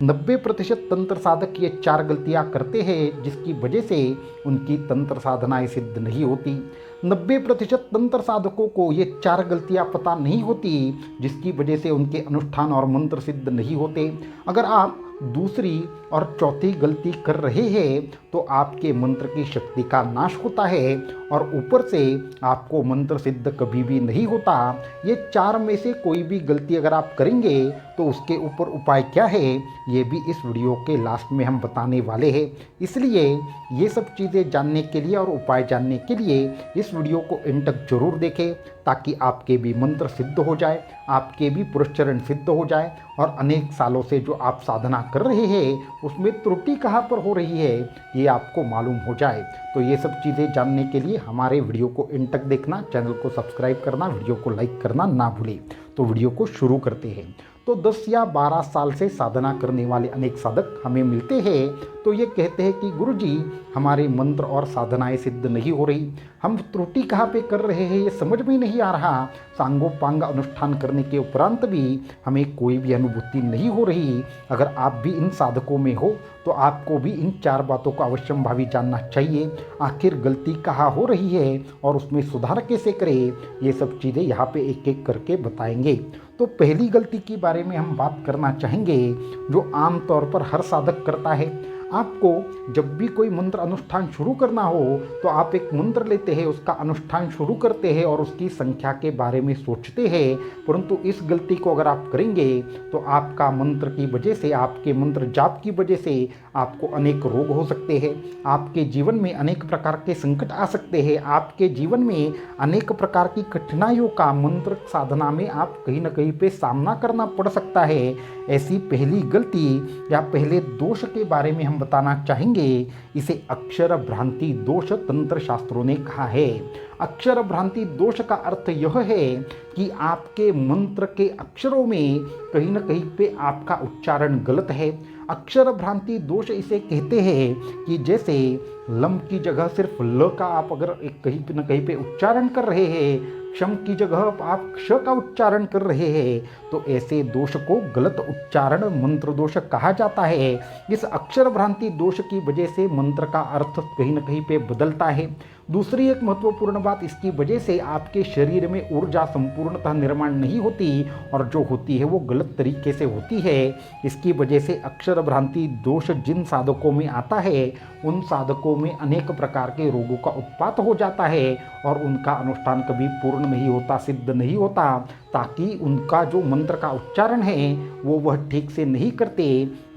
90% तंत्र साधक ये 4 गलतियां करते हैं जिसकी वजह से उनकी तंत्र साधनाएं सिद्ध नहीं होती। 90% तंत्र साधकों को ये 4 गलतियां पता नहीं होती जिसकी वजह से उनके अनुष्ठान और मंत्र सिद्ध नहीं होते। अगर आप दूसरी और चौथी गलती कर रहे हैं तो आपके मंत्र की शक्ति का नाश होता है और ऊपर से आपको मंत्र सिद्ध कभी भी नहीं होता। ये 4 में से कोई भी गलती अगर आप करेंगे तो उसके ऊपर उपाय क्या है ये भी इस वीडियो के लास्ट में हम बताने वाले हैं। इसलिए ये सब चीज़ें जानने के लिए और उपाय जानने के लिए इस वीडियो को एंड तक जरूर देखें ताकि आपके भी मंत्र सिद्ध हो जाए, आपके भी पुरस्चरण सिद्ध हो जाए और अनेक सालों से जो आप साधना कर रहे हैं उसमें त्रुटि कहाँ पर हो रही है ये आपको मालूम हो जाए। तो ये सब चीज़ें जानने के लिए हमारे वीडियो को एंड तक देखना, चैनल को सब्सक्राइब करना, वीडियो को लाइक करना ना भूलें। तो वीडियो को शुरू करते हैं। तो 10 या 12 साल से साधना करने वाले अनेक साधक हमें मिलते हैं तो ये कहते हैं कि गुरुजी हमारे मंत्र और साधनाएं सिद्ध नहीं हो रही, हम त्रुटि कहाँ पे कर रहे हैं ये समझ में नहीं आ रहा। सांगोपांग अनुष्ठान करने के उपरांत भी हमें कोई भी अनुभूति नहीं हो रही। अगर आप भी इन साधकों में हो तो आपको भी इन 4 बातों को अवश्यंभावी जानना चाहिए। आखिर गलती कहाँ हो रही है और उसमें सुधार कैसे करें ये सब चीज़ें यहाँ पे एक एक करके बताएंगे। तो पहली गलती के बारे में हम बात करना चाहेंगे जो आम तौर पर हर साधक करता है। आपको जब भी कोई मंत्र अनुष्ठान शुरू करना हो तो आप एक मंत्र लेते हैं, उसका अनुष्ठान शुरू करते हैं और उसकी संख्या के बारे में सोचते हैं, परंतु इस गलती को अगर आप करेंगे तो आपका मंत्र की वजह से, आपके मंत्र जाप की वजह से आपको अनेक रोग हो सकते हैं, आपके जीवन में अनेक प्रकार के संकट आ सकते हैं, आपके जीवन में अनेक प्रकार की कठिनाइयों का मंत्र साधना में आप कहीं ना कहीं पे सामना करना पड़ सकता है। ऐसी पहली गलती या पहले दोष के बारे में हम बताना चाहेंगे। इसे अक्षर भ्रांति दोष तंत्र शास्त्रों ने कहा है। अक्षर भ्रांति दोष का अर्थ यह है कि आपके मंत्र के अक्षरों में कहीं ना कहीं पे आपका उच्चारण गलत है। अक्षर भ्रांति दोष इसे कहते हैं कि जैसे लम की जगह सिर्फ ल का आप अगर कहीं न कहीं पे उच्चारण कर रहे हैं, क्षम की जगह आप क्ष का उच्चारण कर रहे हैं, तो ऐसे दोष को गलत उच्चारण मंत्र दोष कहा जाता है। इस अक्षर भ्रांति दोष की वजह से मंत्र का अर्थ कहीं न कहीं पे बदलता है। दूसरी एक महत्वपूर्ण बात, इसकी वजह से आपके शरीर में ऊर्जा संपूर्णतः निर्माण नहीं होती और जो होती है वो गलत तरीके से होती है। इसकी वजह से अक्षर भ्रांति दोष जिन साधकों में आता है उन साधकों में अनेक प्रकार के रोगों का उत्पात हो जाता है और उनका अनुष्ठान कभी पूर्ण नहीं होता, सिद्ध नहीं होता, ताकि उनका जो मंत्र का उच्चारण है वो वह ठीक से नहीं करते।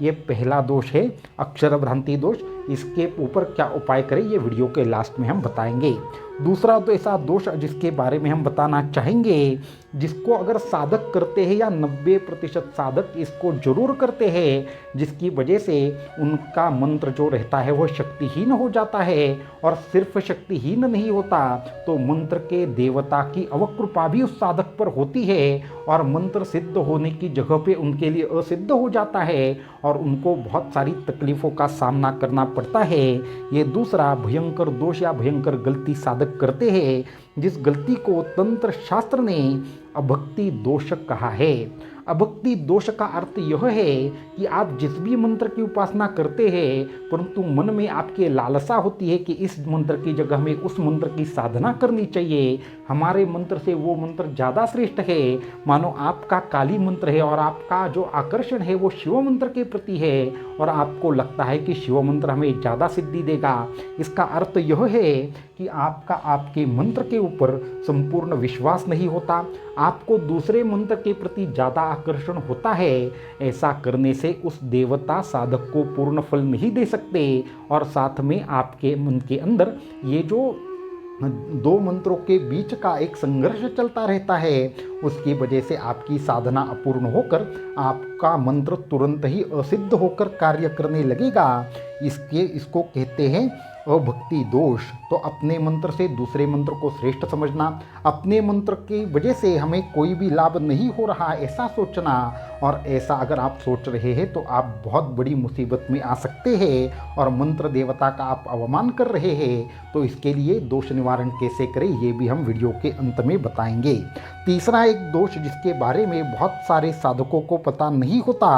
ये पहला दोष है अक्षर भ्रांति दोष। इसके ऊपर क्या उपाय करें ये वीडियो के लास्ट में हम बताएंगे। दूसरा तो ऐसा दोष जिसके बारे में हम बताना चाहेंगे, जिसको अगर साधक करते हैं या 90% साधक इसको जरूर करते हैं, जिसकी वजह से उनका मंत्र जो रहता है वह शक्तिहीन हो जाता है और सिर्फ शक्तिहीन नहीं होता तो मंत्र के देवता की अवकृपा भी उस साधक पर होती है और मंत्र सिद्ध होने की जगह पे उनके लिए असिद्ध हो जाता है और उनको बहुत सारी तकलीफ़ों का सामना करना पड़ता है। ये दूसरा भयंकर दोष या भयंकर गलती साधक करते हैं, जिस गलती को तंत्र शास्त्र ने अभक्ति दोष कहा है। अभक्ति दोष का अर्थ यह है कि आप जिस भी मंत्र की उपासना करते हैं परंतु मन में आपके लालसा होती है कि इस मंत्र की जगह में उस मंत्र की साधना करनी चाहिए, हमारे मंत्र से वो मंत्र ज़्यादा श्रेष्ठ है। मानो आपका काली मंत्र है और आपका जो आकर्षण है वो शिव मंत्र के प्रति है और आपको लगता है कि शिव मंत्र हमें ज़्यादा सिद्धि देगा। इसका अर्थ यह है कि आपका आपके मंत्र के ऊपर संपूर्ण विश्वास नहीं होता, आपको दूसरे मंत्र के प्रति ज़्यादा आकर्षण होता है। ऐसा करने से उस देवता साधक को पूर्ण फल नहीं दे सकते और साथ में आपके मन के अंदर ये जो 2 मंत्रों के बीच का एक संघर्ष चलता रहता है, उसकी वजह से आपकी साधना अपूर्ण होकर आपका मंत्र तुरंत ही असिद्ध होकर कार्य करने लगेगा। इसको कहते हैं अभक्ति दोष, तो अपने मंत्र से दूसरे मंत्र को श्रेष्ठ समझना, अपने मंत्र की वजह से हमें कोई भी लाभ नहीं हो रहा ऐसा सोचना, और ऐसा अगर आप सोच रहे हैं तो आप बहुत बड़ी मुसीबत में आ सकते हैं और मंत्र देवता का आप अवमान कर रहे हैं। तो इसके लिए दोष निवारण कैसे करें ये भी हम वीडियो के अंत में बताएंगे। तीसरा एक दोष जिसके बारे में बहुत सारे साधकों को पता नहीं होता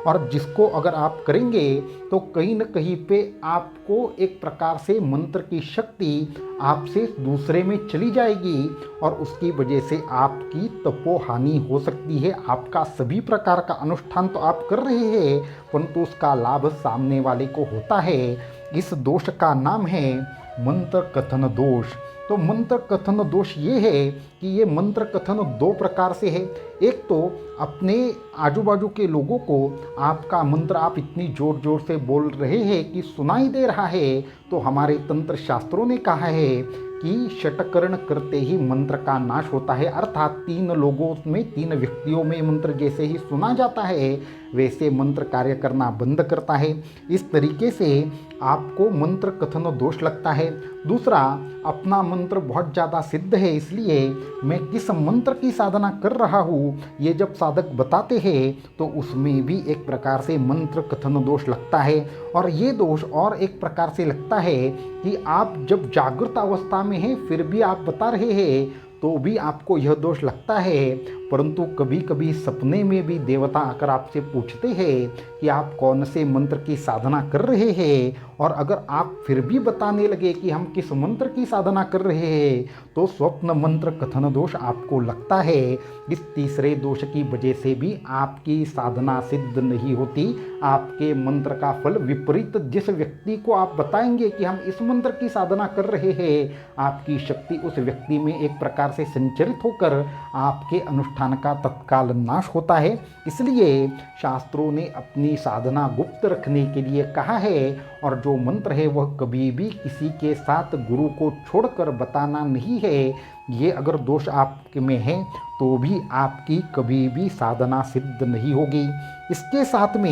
और जिसको अगर आप करेंगे तो कहीं न कहीं पे आपको एक प्रकार से मंत्र की शक्ति आपसे दूसरे में चली जाएगी और उसकी वजह से आपकी तपोहानि हो सकती है। आपका सभी प्रकार का अनुष्ठान तो आप कर रहे हैं परंतु उसका लाभ सामने वाले को होता है। इस दोष का नाम है मंत्र कथन दोष। तो मंत्र कथन दोष ये है कि ये मंत्र कथन दो प्रकार से है। एक तो अपने आजू बाजू के लोगों को आपका मंत्र आप इतनी ज़ोर ज़ोर से बोल रहे हैं कि सुनाई दे रहा है, तो हमारे तंत्र शास्त्रों ने कहा है कि षटकरण करते ही मंत्र का नाश होता है, अर्थात 3 लोगों में 3 व्यक्तियों में मंत्र जैसे ही सुना जाता है वैसे मंत्र कार्य करना बंद करता है। इस तरीके से आपको मंत्र कथन दोष लगता है। दूसरा, अपना मंत्र बहुत ज़्यादा सिद्ध है इसलिए मैं किस मंत्र की साधना कर रहा हूँ ये जब साधक बताते हैं तो उसमें भी एक प्रकार से मंत्र कथन दोष लगता है। और ये दोष और एक प्रकार से लगता है कि आप जब जागृत अवस्था में हैं फिर भी आप बता रहे हैं तो भी आपको यह दोष लगता है। परंतु कभी कभी सपने में भी देवता आकर आपसे पूछते हैं कि आप कौन से मंत्र की साधना कर रहे हैं, और अगर आप फिर भी बताने लगे कि हम किस मंत्र की साधना कर रहे हैं तो स्वप्न मंत्र कथन दोष आपको लगता है। इस तीसरे दोष की वजह से भी आपकी साधना सिद्ध नहीं होती, आपके मंत्र का फल विपरीत, जिस व्यक्ति को आप बताएंगे कि हम इस मंत्र की साधना कर रहे हैं आपकी शक्ति उस व्यक्ति में एक प्रकार से संचरित होकर आपके अनुष्ठान का तत्काल नाश होता है। इसलिए शास्त्रों ने अपनी साधना गुप्त रखने के लिए कहा है और जो मंत्र है वह कभी भी किसी के साथ गुरु को छोड़कर बताना नहीं है। ये अगर दोष आपके में है तो भी आपकी कभी भी साधना सिद्ध नहीं होगी। इसके साथ में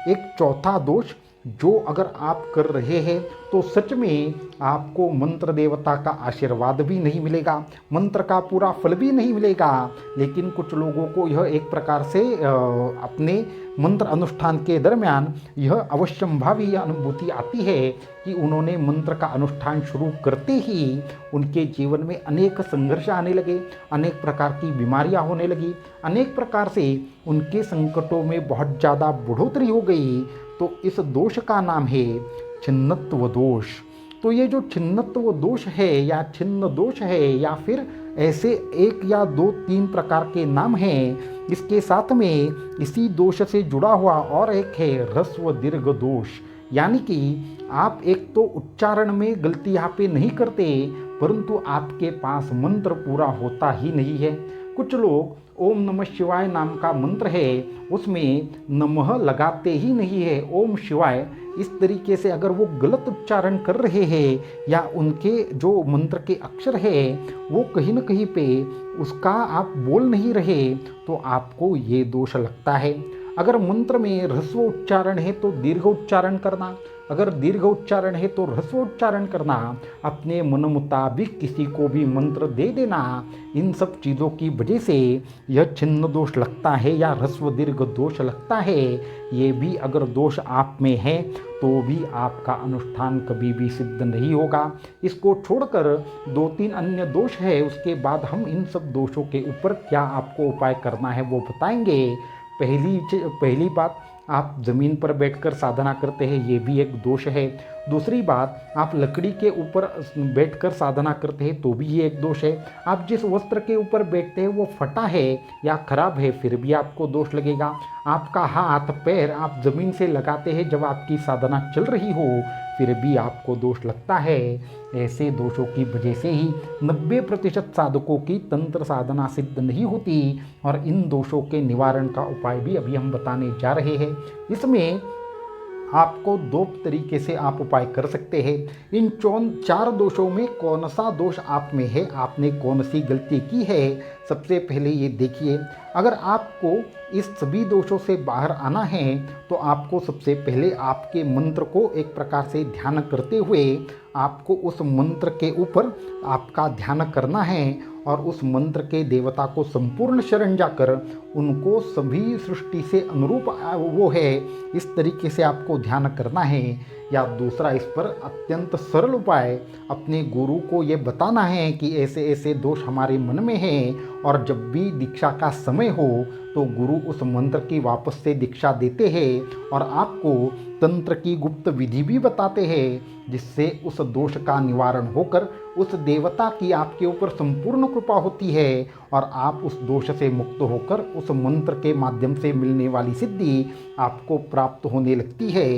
एक चौथा दोष जो अगर आप कर रहे हैं तो सच में आपको मंत्र देवता का आशीर्वाद भी नहीं मिलेगा, मंत्र का पूरा फल भी नहीं मिलेगा, लेकिन कुछ लोगों को यह एक प्रकार से अपने मंत्र अनुष्ठान के दरमियान यह अवश्यंभावी अनुभूति आती है कि उन्होंने मंत्र का अनुष्ठान शुरू करते ही उनके जीवन में अनेक संघर्ष आने लगे, अनेक प्रकार की बीमारियां होने लगी, अनेक प्रकार से उनके संकटों में बहुत ज़्यादा बढ़ोतरी हो गई। तो इस दोष का नाम है छिन्नत्व दोष। तो ये जो छिन्नत्व दोष है या छिन्न दोष है या फिर ऐसे 1 या 2 3 प्रकार के नाम हैं, इसके साथ में इसी दोष से जुड़ा हुआ और एक है ह्रस्व दीर्घ दोष। यानी कि आप एक तो उच्चारण में गलती यहाँ पे नहीं करते परंतु आपके पास मंत्र पूरा होता ही नहीं है। कुछ लोग ओम नमः शिवाय नाम का मंत्र है उसमें नमः लगाते ही नहीं है, ओम शिवाय। इस तरीके से अगर वो गलत उच्चारण कर रहे हैं या उनके जो मंत्र के अक्षर है वो कहीं न कहीं पे उसका आप बोल नहीं रहे तो आपको ये दोष लगता है। अगर मंत्र में ह्रस्व उच्चारण है तो दीर्घ उच्चारण करना, अगर दीर्घ उच्चारण है तो ह्रस्व उच्चारण करना, अपने मन मुताबिक किसी को भी मंत्र दे देना, इन सब चीज़ों की वजह से यह छिन्न दोष लगता है या ह्रस्व दीर्घ दोष लगता है। ये भी अगर दोष आप में है तो भी आपका अनुष्ठान कभी भी सिद्ध नहीं होगा। इसको छोड़कर 2-3 अन्य दोष है, उसके बाद हम इन सब दोषों के ऊपर क्या आपको उपाय करना है वो बताएंगे। पहली बात, आप ज़मीन पर बैठकर साधना करते हैं ये भी एक दोष है। दूसरी बात, आप लकड़ी के ऊपर बैठकर साधना करते हैं तो भी ये एक दोष है। आप जिस वस्त्र के ऊपर बैठते हैं वो फटा है या खराब है फिर भी आपको दोष लगेगा। आपका हाथ पैर आप ज़मीन से लगाते हैं जब आपकी साधना चल रही हो फिर भी आपको दोष लगता है। ऐसे दोषों की वजह से ही 90% साधकों की तंत्र साधना सिद्ध नहीं होती और इन दोषों के निवारण का उपाय भी अभी हम बताने जा रहे हैं। इसमें आपको दो तरीके से आप उपाय कर सकते हैं। इन चार दोषों में कौन सा दोष आप में है, आपने कौन सी गलती की है, सबसे पहले ये देखिए। अगर आपको इस सभी दोषों से बाहर आना है तो आपको सबसे पहले आपके मंत्र को एक प्रकार से ध्यान करते हुए आपको उस मंत्र के ऊपर आपका ध्यान करना है और उस मंत्र के देवता को संपूर्ण शरण जाकर उनको सभी सृष्टि से अनुरूप वो है इस तरीके से आपको ध्यान करना है। या दूसरा इस पर अत्यंत सरल उपाय, अपने गुरु को ये बताना है कि ऐसे ऐसे दोष हमारे मन में हैं और जब भी दीक्षा का समय हो तो गुरु उस मंत्र की वापस से दीक्षा देते हैं और आपको तंत्र की गुप्त विधि भी बताते हैं जिससे उस दोष का निवारण होकर उस देवता की आपके ऊपर संपूर्ण कृपा होती है और आप उस दोष से मुक्त होकर उस मंत्र के माध्यम से मिलने वाली सिद्धि आपको प्राप्त होने लगती है।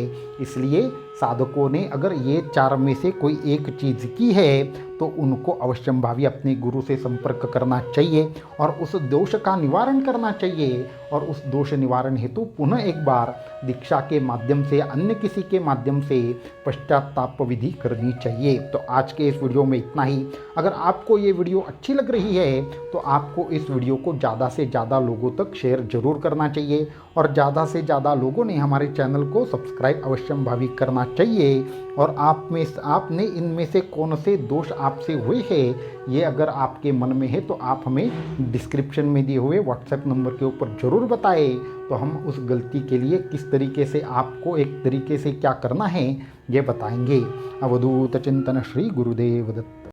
इसलिए साधकों ने अगर ये चार में से कोई एक चीज़ की है तो उनको अवश्यंभावी अपने गुरु से संपर्क करना चाहिए और उस दोष का निवारण करना चाहिए और उस दोष निवारण हेतु पुनः एक बार दीक्षा के माध्यम से अन्य किसी के माध्यम से पश्चाताप विधि करनी चाहिए। तो आज के इस वीडियो में इतना ही। अगर आपको ये वीडियो अच्छी लग रही है तो आपको इस वीडियो को ज़्यादा से ज़्यादा लोगों तक शेयर जरूर करना चाहिए और ज़्यादा से ज़्यादा लोगों ने हमारे चैनल को सब्सक्राइब अवश्यंभावी करना चाहिए। और आपने इनमें से कौन से दोष आपसे हुए हैं ये अगर आपके मन में है तो आप हमें डिस्क्रिप्शन में दिए हुए व्हाट्सएप नंबर के ऊपर ज़रूर बताएं, तो हम उस गलती के लिए किस तरीके से आपको एक तरीके से क्या करना है ये बताएंगे। अवधूत चिंतन श्री गुरुदेव दत्त।